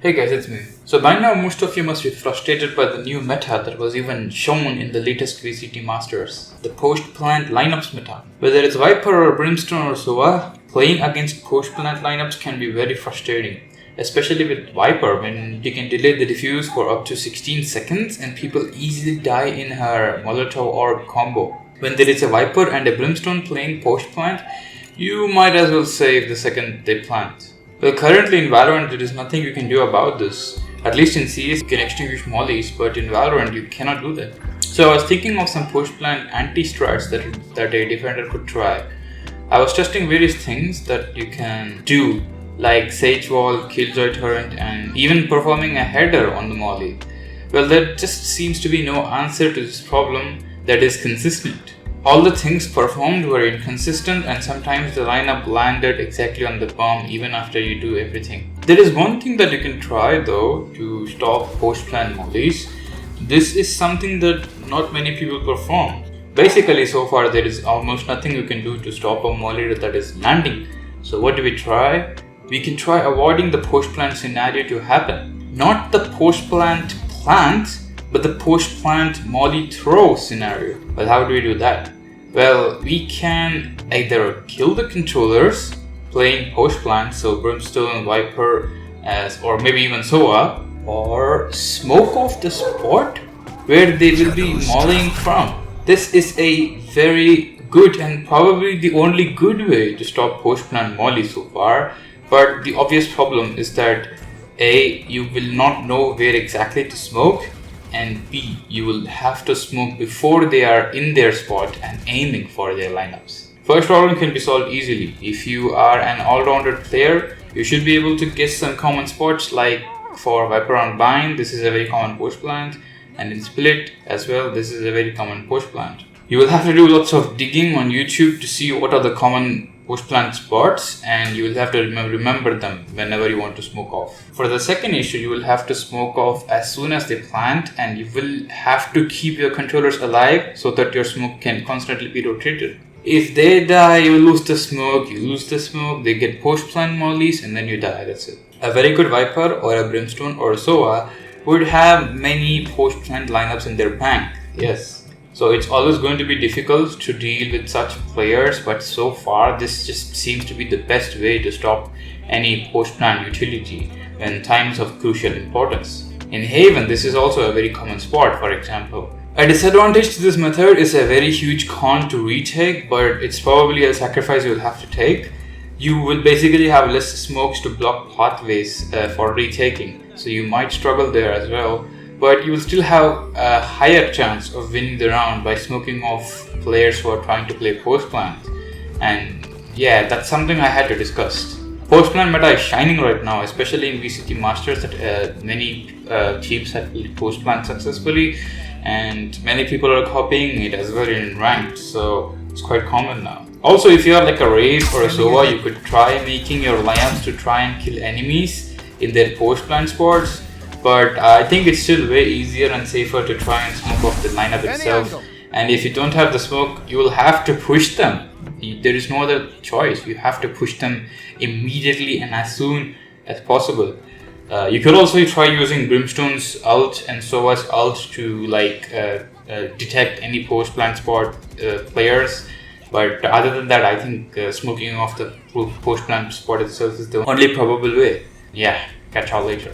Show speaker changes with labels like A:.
A: Hey guys, it's me. So by now most of you must be frustrated by the new meta that was even shown in the latest VCT Masters, the post-plant lineups meta. Whether it's Viper or Brimstone or Sova, playing against post-plant lineups can be very frustrating. Especially with Viper, when you can delay the defuse for up to 16 seconds and people easily die in her Molotov orb combo. When there is a Viper and a Brimstone playing post-plant, you might as well save the second they plant. Well, currently in Valorant there is nothing you can do about this. At least in CS you can extinguish mollies, but in Valorant you cannot do that. So I was thinking of some post-plant anti-strats that a defender could try. I was testing various things that you can do, like Sage Wall, Killjoy Turret, and even performing a header on the molly. Well, there just seems to be no answer to this problem that is consistent. All the things performed were inconsistent, and sometimes the lineup landed exactly on the bomb even after you do everything. There is one thing that you can try though to stop post-plant mollies. This is something that not many people perform. Basically, so far there is almost nothing you can do to stop a molly that is landing. So what do we try? We can try avoiding the post-plant scenario to happen. Not the post-plant plant, but the post-plant molly throw scenario. Well, how do we do that? Well, we can either kill the controllers playing post-plant, so Brimstone, Viper, or maybe even Sova, or smoke off the spot where they will be mollying from. This is a very good and probably the only good way to stop post-plant molly so far, but the obvious problem is that A, you will not know where exactly to smoke, and B, you will have to smoke before they are in their spot and aiming for their lineups. First problem can be solved easily. If you are an all-rounded player, you should be able to guess some common spots, like for Viper on Bind, this is a very common post plant, and in Split as well, this is a very common post plant. You will have to do lots of digging on YouTube to see what are the common post-plant spots, and you will have to remember them whenever you want to smoke off. For the second issue, you will have to smoke off as soon as they plant, and you will have to keep your controllers alive so that your smoke can constantly be rotated. If they die, you lose the smoke, they get post-plant mollies, and then you die, that's it. A very good Viper or a Brimstone or a Sova would have many post-plant lineups in their bank, yes. So it's always going to be difficult to deal with such players, but so far this just seems to be the best way to stop any post-plant utility when times of crucial importance. In Haven, this is also a very common spot, for example. A disadvantage to this method is a very huge con to retake, but it's probably a sacrifice you'll have to take. You will basically have less smokes to block pathways for retaking, so you might struggle there as well. But you will still have a higher chance of winning the round by smoking off players who are trying to play post-plant. And yeah, that's something I had to discuss. Post-plant meta is shining right now, especially in VCT Masters, that many teams have played post-plant successfully, and many people are copying it as well in ranked, so it's quite common now. Also, if you are like a Wraith or a Sova, you could try making your lineups to try and kill enemies in their post-plant spots. But I think it's still way easier and safer to try and smoke off the lineup itself. And if you don't have the smoke, you will have to push them. There is no other choice. You have to push them immediately and as soon as possible. You could also try using Brimstone's ult and Sova's ult to detect any post-plant spot players. But other than that, I think smoking off the post-plant spot itself is the only probable way. Yeah, catch y'all later.